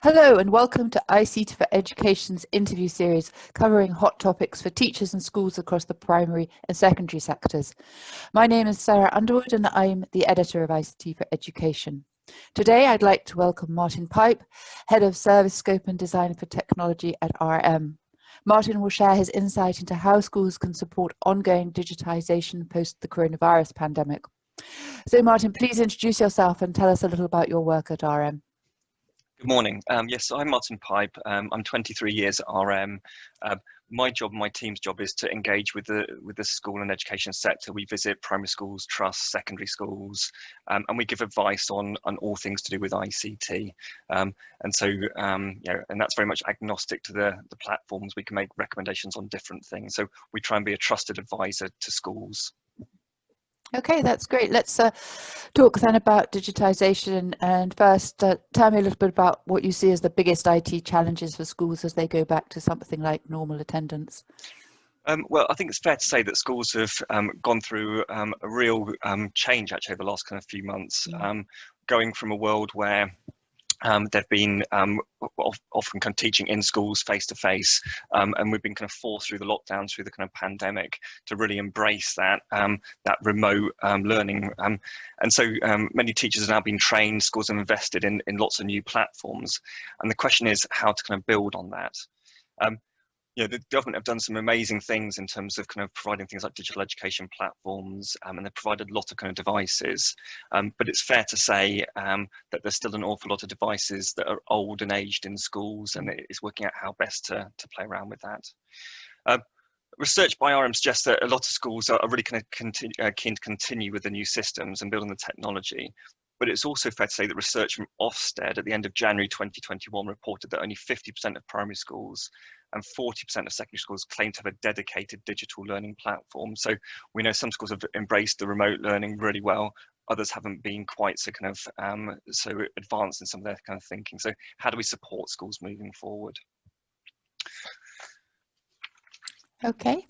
Hello and welcome to ICTfE Education's interview series covering hot topics for teachers and schools across the primary and secondary sectors. My name is Sarah Underwood and I'm the editor of ICTfE Education. Today I'd like to welcome Martin Pipe, Head of Service Scope and Design for Technology at RM. Martin will share his insight into how schools can support ongoing digitisation post the coronavirus pandemic. So Martin, please introduce yourself and tell us a little about your work at RM. Good morning. Yes, I'm Martin Pipe. I'm 23 years at RM. My job, my team's job, is to engage with the school and education sector. We visit primary schools, trusts, secondary schools, and we give advice on all things to do with ICT. And that's very much agnostic to the platforms. We can make recommendations on different things. So we try and be a trusted advisor to schools. Okay, that's great. Let's talk then about digitisation. And first, tell me a little bit about what you see as the biggest IT challenges for schools as they go back to something like normal attendance. Well, I think it's fair to say that schools have gone through a real change actually over the last kind of few months, going from a world where they've been often kind of teaching in schools face to face, and we've been kind of forced through the lockdown, through the kind of pandemic, to really embrace that remote learning. And so many teachers have now been trained. Schools have invested in lots of new platforms, and the question is how to kind of build on that. The government have done some amazing things in terms of kind of providing things like digital education platforms, and they've provided a lot of kind of devices. But it's fair to say that there's still an awful lot of devices that are old and aged in schools, and it's working out how best to play around with that. Research by RM suggests that a lot of schools are really kind of keen to continue with the new systems and building the technology. But it's also fair to say that research from Ofsted at the end of January 2021 reported that only 50% of primary schools and 40% of secondary schools claim to have a dedicated digital learning platform. So we know some schools have embraced the remote learning really well. Others haven't been quite so kind of so advanced in some of their kind of thinking. So how do we support schools moving forward? Okay.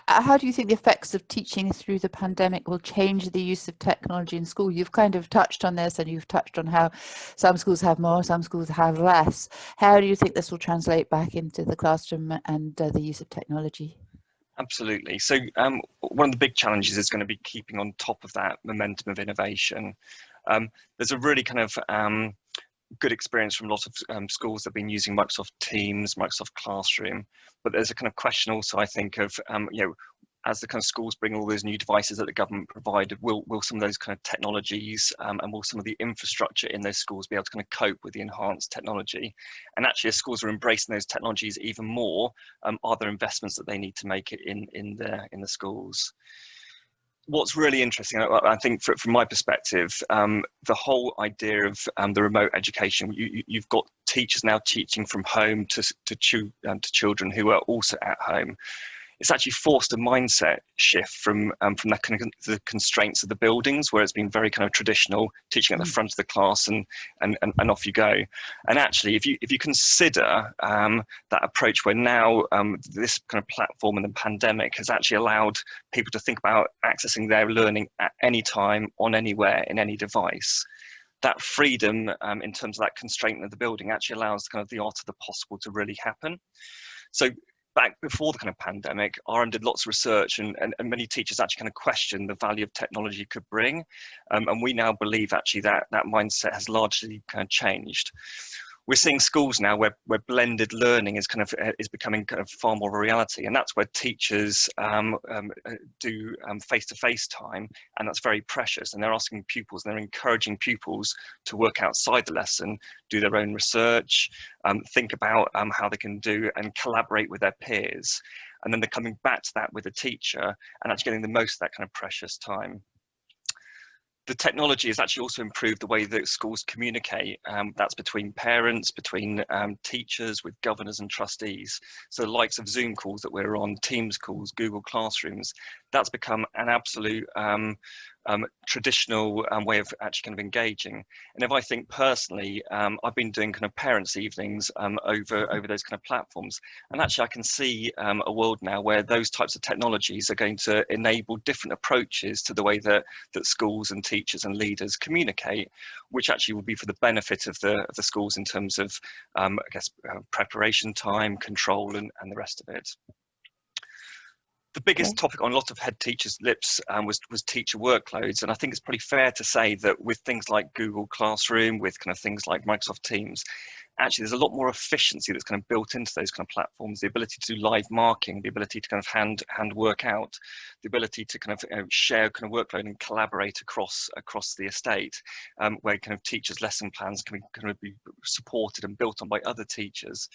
How do you think the effects of teaching through the pandemic will change the use of technology in school? You've kind of touched on this, and you've touched on how some schools have more, some schools have less. How do you think this will translate back into the classroom and the use of technology? Absolutely. So one of the big challenges is going to be keeping on top of that momentum of innovation. There's a really kind of good experience from a lot of schools that have been using Microsoft Teams, Microsoft Classroom, but there's a kind of question also, I think, of as the kind of schools bring all those new devices that the government provided, will some of those kind of technologies and will some of the infrastructure in those schools be able to kind of cope with the enhanced technology? And actually, as schools are embracing those technologies even more, are there investments that they need to make in the schools? What's really interesting, I think, from my perspective, the whole idea of the remote education, you've got teachers now teaching from home to children who are also at home. It's actually forced a mindset shift from that kind of the constraints of the buildings, where it's been very kind of traditional, teaching at the front of the class and off you go. And actually, if you consider that approach, where now this kind of platform and the pandemic has actually allowed people to think about accessing their learning at any time, on anywhere, in any device, that freedom in terms of that constraint of the building actually allows kind of the art of the possible to really happen. So back before the kind of pandemic, RM did lots of research, and many teachers actually kind of questioned the value of technology could bring. And we now believe actually that mindset has largely kind of changed. We're seeing schools now where blended learning is is becoming kind of far more of a reality, and that's where teachers do face-to-face time, and that's very precious. And they're asking pupils, and they're encouraging pupils to work outside the lesson, do their own research, think about how they can do and collaborate with their peers, and then they're coming back to that with a teacher and actually getting the most of that kind of precious time. The technology has actually also improved the way that schools communicate. That's between parents, between teachers, with governors and trustees. So the likes of Zoom calls that we're on, Teams calls, Google Classrooms, that's become an absolute traditional way of actually kind of engaging. And if I think personally, I've been doing kind of parents' evenings over those kind of platforms, and actually I can see a world now where those types of technologies are going to enable different approaches to the way that schools and teachers and leaders communicate, which actually will be for the benefit of the schools in terms of I guess preparation time, control, and the rest of it. The biggest topic on a lot of head teachers' lips was teacher workloads, and I think it's pretty fair to say that with things like Google Classroom, with kind of things like Microsoft Teams, actually there's a lot more efficiency that's kind of built into those kind of platforms. The ability to do live marking, the ability to kind of hand work out, the ability to kind of share kind of workload and collaborate across the estate, where kind of teachers' lesson plans can kind of be supported and built on by other teachers.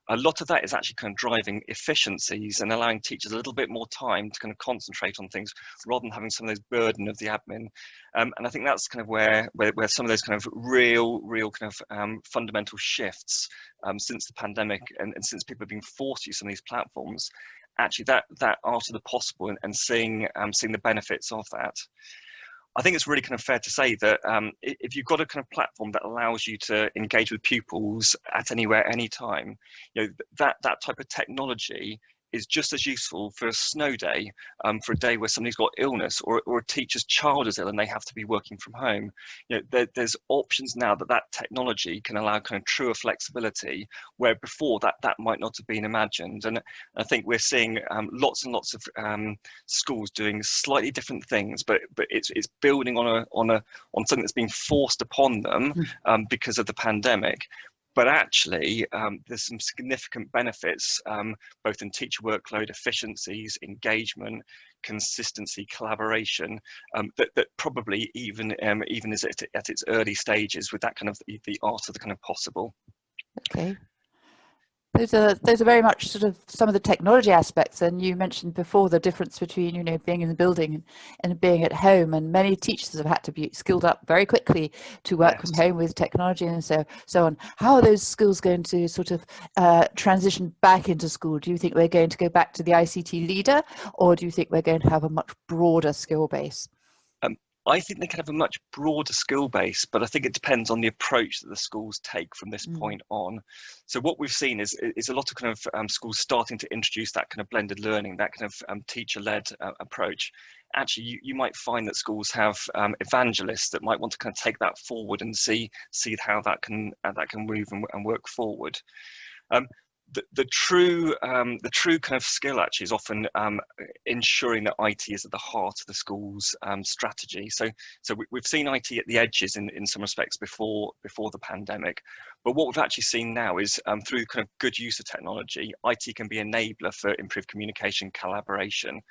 A lot of that is actually kind of driving efficiencies and allowing teachers a little bit more time to kind of concentrate on things rather than having some of those burden of the admin. And I think that's kind of where some of those kind of real kind of fundamental shifts since the pandemic and since people have been forced to use some of these platforms, actually that art of the possible and seeing the benefits of that. I think it's really kind of fair to say that if you've got a kind of platform that allows you to engage with pupils at anywhere, anytime, you know, that type of technology is just as useful for a snow day, for a day where somebody's got illness or a teacher's child is ill and they have to be working from home. You know, there's options now that technology can allow kind of truer flexibility, where before that might not have been imagined. And I think we're seeing lots and lots of schools doing slightly different things, but it's building on something that's been forced upon them because of the pandemic. But actually, there's some significant benefits, both in teacher workload, efficiencies, engagement, consistency, collaboration, that probably even is at its early stages with that kind of the art of the kind of possible. Okay. Those are very much sort of some of the technology aspects, and you mentioned before the difference between, you know, being in the building and being at home, and many teachers have had to be skilled up very quickly to work from home with technology and so on. How are those skills going to sort of transition back into school? Do you think we're going to go back to the ICT leader, or do you think we're going to have a much broader skill base? I think they can have a much broader skill base, but I think it depends on the approach that the schools take from this point on. So what we've seen is a lot of kind of schools starting to introduce that kind of blended learning, that kind of teacher-led approach. Actually, you might find that schools have evangelists that might want to kind of take that forward and see how that can move and work forward. The true kind of skill actually is often ensuring that IT is at the heart of the school's strategy. So we've seen IT at the edges in some respects before the pandemic, but what we've actually seen now is through kind of good use of technology, IT can be an enabler for improved communication, collaboration,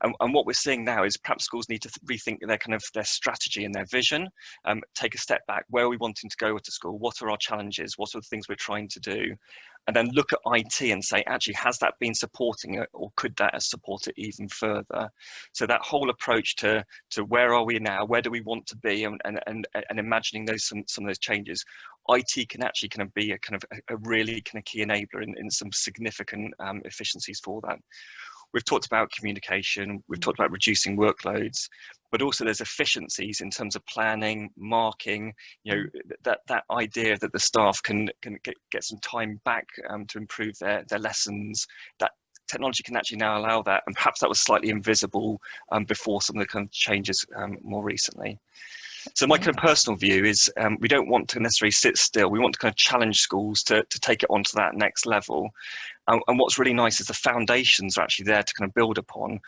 and what we're seeing now is perhaps schools need to rethink their strategy and their vision, take a step back. Where are we wanting to go with the school? What are our challenges? What are the things we're trying to do? And then look at IT and say, actually, has that been supporting it, or could that support it even further? So that whole approach to where are we now, where do we want to be, and imagining some of those changes, IT can actually kind of be a really kind of key enabler in some significant efficiencies for that. We've talked about communication, we've talked about reducing workloads, but also there's efficiencies in terms of planning, marking, you know, that idea that the staff can get some time back to improve their lessons. That technology can actually now allow that, and perhaps that was slightly invisible before some of the kind of changes more recently. So my kind of personal view is we don't want to necessarily sit still. We want to kind of challenge schools to take it onto that next level. And what's really nice is the foundations are actually there to kind of build upon.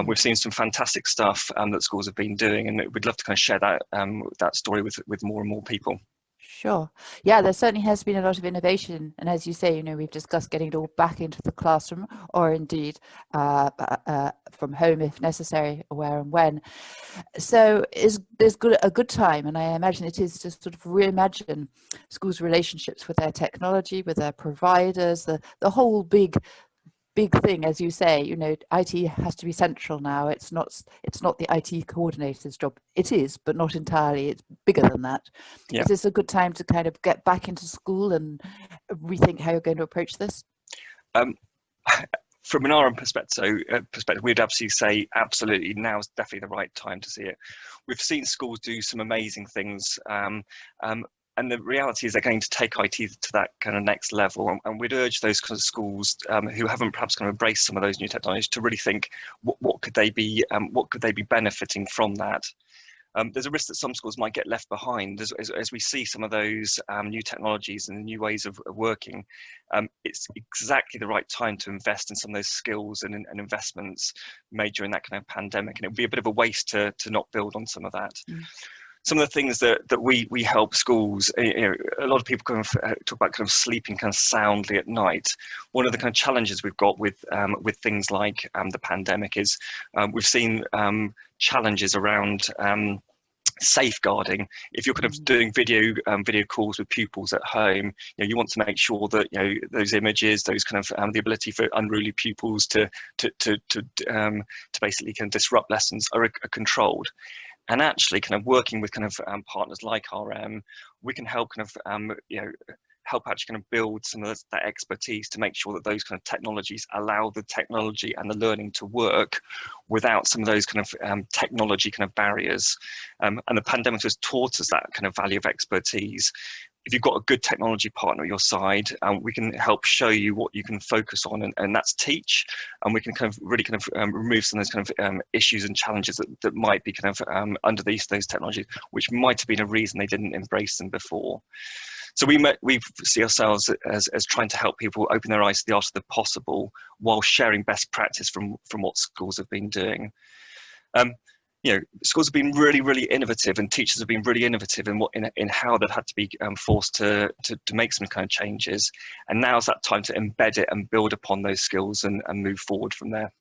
We've seen some fantastic stuff that schools have been doing, and we'd love to kind of share that story with more and more people. Sure. Yeah, there certainly has been a lot of innovation. And as you say, you know, we've discussed getting it all back into the classroom, or indeed from home if necessary, where and when. So there's a good time, and I imagine it is to sort of reimagine schools' relationships with their technology, with their providers, the whole big thing, as you say. You know, IT has to be central now. It's not the IT coordinator's job. It is, but not entirely. It's bigger than that. Yeah. Is this a good time to kind of get back into school and rethink how you're going to approach this? from an RM perspective, we'd absolutely say absolutely now is definitely the right time to see it. We've seen schools do some amazing things, and the reality is they're going to take IT to that kind of next level. And we'd urge those kind of schools who haven't perhaps kind of embraced some of those new technologies to really think what could they be benefiting from that. There's a risk that some schools might get left behind as we see some of those new technologies and new ways of working. It's exactly the right time to invest in some of those skills and investments made during that kind of pandemic, and it would be a bit of a waste to not build on some of that. Some of the things that we help schools, a lot of people kind of talk about kind of sleeping kind of soundly at night. One of the kind of challenges we've got with things like the pandemic is we've seen challenges around safeguarding. If you're kind of doing video calls with pupils at home, you want to make sure that those images, those kind of the ability for unruly pupils to basically kind of disrupt lessons are controlled. And actually, kind of working with kind of partners like RM, we can help kind of help actually kind of build some of that expertise to make sure that those kind of technologies allow the technology and the learning to work without some of those kind of technology kind of barriers. And the pandemic has taught us that kind of value of expertise. If you've got a good technology partner at your side, we can help show you what you can focus on, and that's teach. And we can kind of really kind of remove some of those kind of issues and challenges that might be kind of under those technologies, which might have been a reason they didn't embrace them before. So we see ourselves as trying to help people open their eyes to the art of the possible while sharing best practice from what schools have been doing. Schools have been really, really innovative, and teachers have been really innovative in how they've had to be forced to make some kind of changes. And now's that time to embed it and build upon those skills and move forward from there.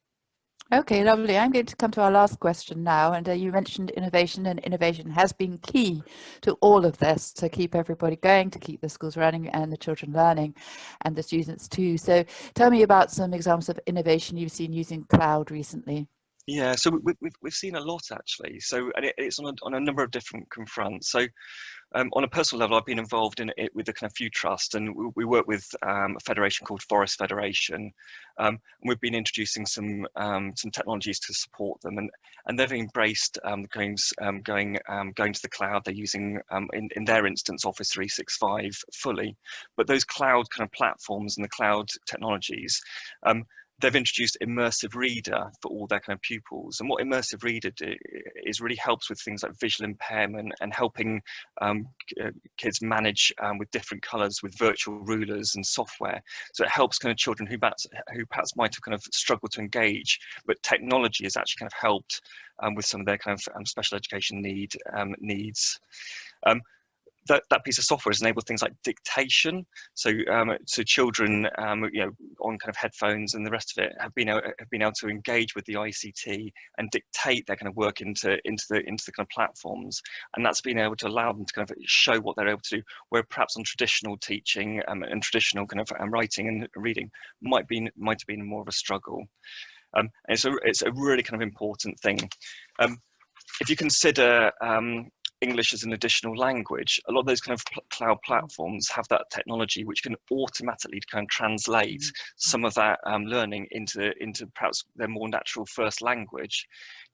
Okay, lovely. I'm going to come to our last question now. And you mentioned innovation, and innovation has been key to all of this, to keep everybody going, to keep the schools running and the children learning, and the students too. So tell me about some examples of innovation you've seen using cloud recently. Yeah, so we've seen a lot actually. So, and it's on a number of different fronts. So on a personal level, I've been involved in it with the kind of Few Trust, and we work with a federation called Forest Federation. And we've been introducing some technologies to support them, and they've embraced going to the cloud. They're using in their instance Office 365 fully, but those cloud kind of platforms and the cloud technologies. They've introduced Immersive Reader for all their kind of pupils. And what Immersive Reader is really helps with things like visual impairment and helping kids manage with different colors with virtual rulers and software. So it helps kind of children who perhaps might have kind of struggled to engage, but technology has actually kind of helped with some of their kind of special education needs. That piece of software has enabled things like dictation. So children, on kind of headphones and the rest of it have been able to engage with the ICT and dictate their kind of work into the kind of platforms, and that's been able to allow them to kind of show what they're able to do. Where perhaps on traditional teaching and traditional kind of writing and reading might have been more of a struggle. And it's a really kind of important thing. If you consider English as an additional language, a lot of those kind of cloud platforms have that technology which can automatically kind of translate some of that learning into perhaps their more natural first language.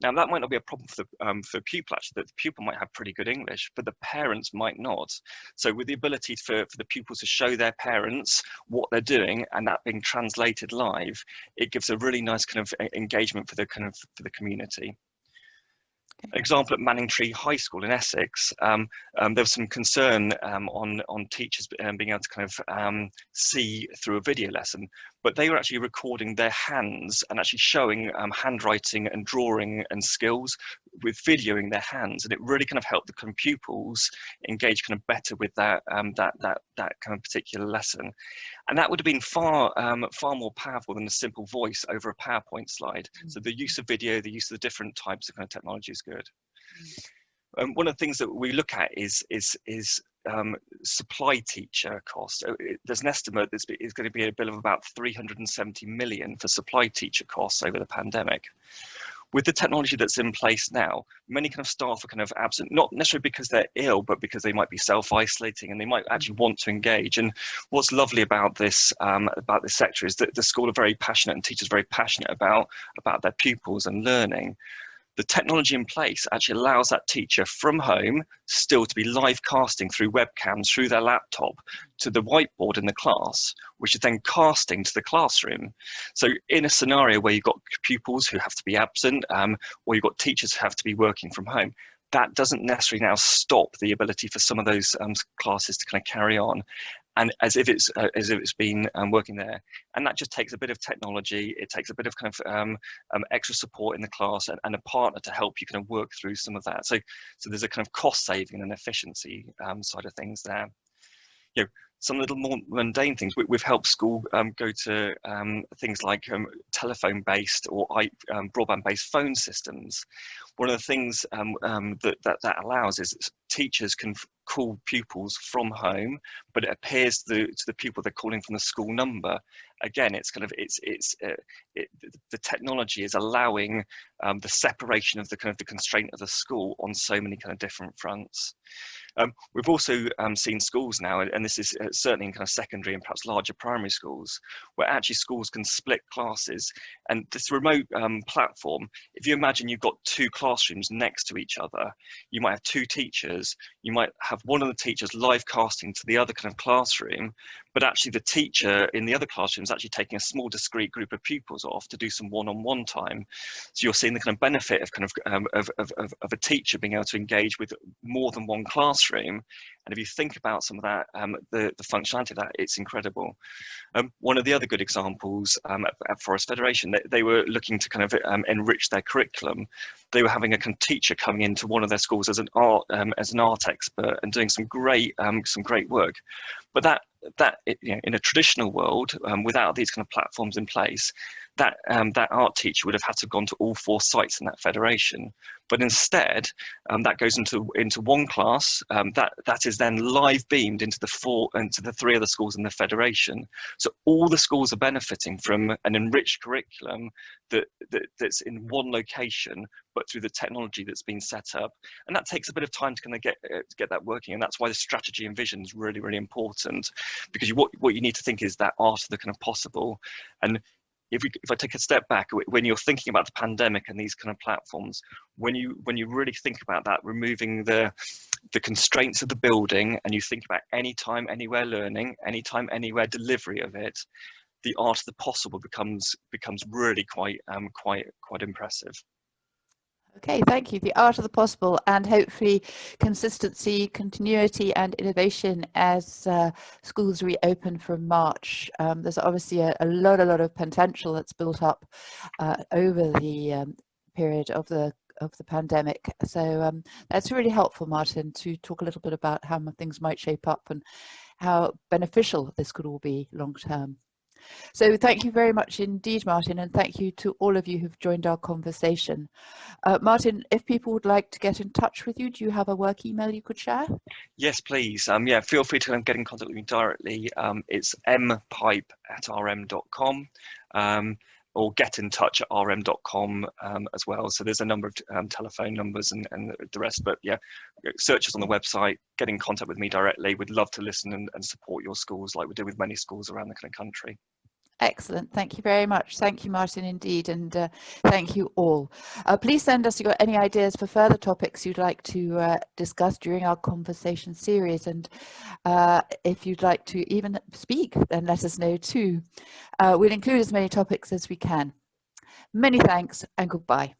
Now that might not be a problem for the pupil, actually, that the pupil might have pretty good English, but the parents might not. So with the ability for the pupils to show their parents what they're doing and that being translated live, it gives a really nice kind of engagement for the community. An example at Manningtree High School in Essex, there was some concern on teachers being able to kind of see through a video lesson, but they were actually recording their hands and actually showing handwriting and drawing and skills with videoing their hands, and it really kind of helped the kind of pupils engage kind of better with that kind of particular lesson. And that would have been far more powerful than a simple voice over a PowerPoint slide. So the use of video, the use of the different types of kind of technology is good. One of the things that we look at is supply teacher cost. There's an estimate that is going to be a bill of about 370 million for supply teacher costs over the pandemic. with the technology that's in place now, many kind of staff are kind of absent, not necessarily because they're ill, but because they might be self-isolating and they might actually want to engage. And what's lovely about this sector is that the school are very passionate and teachers are very passionate about their pupils and learning. The technology in place actually allows that teacher from home still to be live casting through webcams through their laptop to the whiteboard in the class, which is then casting to the classroom. So in a scenario where you've got pupils who have to be absent, or you've got teachers who have to be working from home, that doesn't necessarily now stop the ability for some of those classes to kind of carry on, and as if it's been working there. And that just takes a bit of technology. It takes a bit of kind of extra support in the class and a partner to help you kind of work through some of that. So there's a kind of cost saving and efficiency side of things there. You know, some little more mundane things. We've helped school go to things like telephone-based or broadband-based phone systems. One of the things that allows is teachers can call pupils from home, but it appears to the pupil they're calling from the school number. Again, it's kind of the technology is allowing the separation of the kind of the constraint of the school on so many kind of different fronts. We've also seen schools now, and this is certainly in kind of secondary and perhaps larger primary schools, where actually schools can split classes. And this remote platform, if you imagine you've got two classrooms next to each other, you might have two teachers, you might have one of the teachers live casting to the other kind of classroom, but actually the teacher in the other classroom is actually taking a small discrete group of pupils off to do some one-on-one time. So you're seeing the kind of benefit of kind of a teacher being able to engage with more than one classroom. And if you think about some of that, the functionality of that, it's incredible. One of the other good examples at Forest Federation, they were looking to kind of enrich their curriculum. They were having a kind of teacher coming into one of their schools as an art expert and doing some great work. But that you know, in a traditional world, without these kind of platforms in place, that art teacher would have had to have gone to all 4 sites in that federation. But instead, that goes into one class that is then live beamed into the 3 other schools in the federation. So all the schools are benefiting from an enriched curriculum that's in one location, but through the technology that's been set up. And that takes a bit of time to kind of get that working. And that's why the strategy and vision is really, really important, because what you need to think is that art of the kind of possible. And if I take a step back, when you're thinking about the pandemic and these kind of platforms, when you really think about that, removing the constraints of the building, and you think about anytime, anywhere learning, anytime, anywhere delivery of it, the art of the possible becomes really quite impressive. Okay, thank you. The art of the possible, and hopefully consistency, continuity and innovation as schools reopen from March. There's obviously a lot of potential that's built up over the period of the pandemic. So that's really helpful, Martin, to talk a little bit about how things might shape up and how beneficial this could all be long term. So thank you very much indeed, Martin, and thank you to all of you who've joined our conversation. Martin, if people would like to get in touch with you, do you have a work email you could share? Yes, please. Yeah, feel free to get in contact with me directly. It's mpipe@rm.com. Or get in touch at rm.com as well. So there's a number of telephone numbers and the rest, but yeah, search us on the website, get in contact with me directly. We'd love to listen and support your schools like we do with many schools around the kind of country. Excellent. Thank you very much. Thank you, Martin, indeed. And thank you all. Please send us any ideas for further topics you'd like to discuss during our conversation series. And if you'd like to even speak, then let us know too. We'll include as many topics as we can. Many thanks and goodbye.